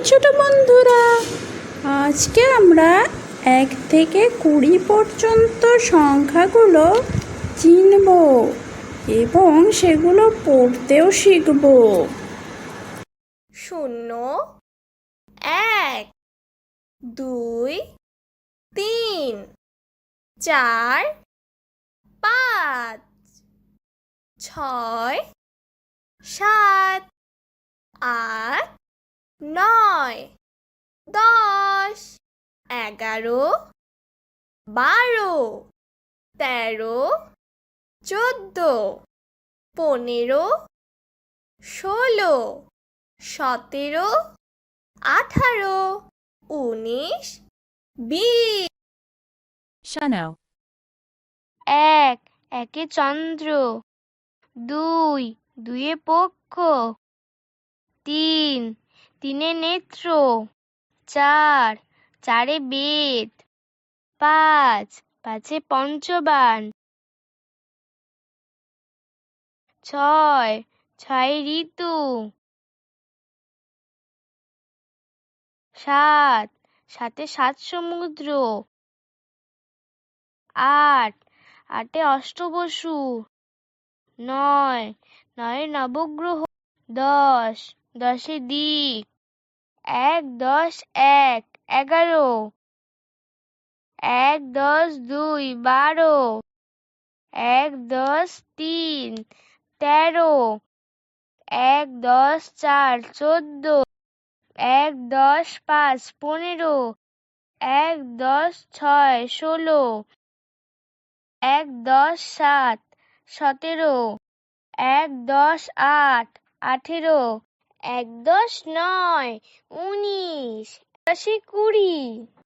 ছোট বন্ধুরা, আজকে আমরা 1 থেকে 20 পর্যন্ত সংখ্যাগুলো চিনব এবং সেগুলো পড়তেও শিখব। 0 1 2 3 4 5 6 7 8 9 10 11 12 13 14 15 16 17 18 19 20 Shano. 1 একে চন্দ্র, 2 দুইয়ে পক্ষ, 3 তিনে নেত্র, 4 চারে বেদ, 5 পাঁচে পঞ্চবাণ, 6 ছয় ঋতু, 7 সাতে 7 সমুদ্র, 8 আটে অষ্টবসু, 9 নয়ে নবগ্রহ, 10 দশে দিক, 1 10 1 11, 1 10 2 12, 1 10 3 13, 1 10 4 14, 1 10 5 15, 1 10 6 16, 1 10 7 17, 1 10 8 18, 1 10 9 19, 10 20।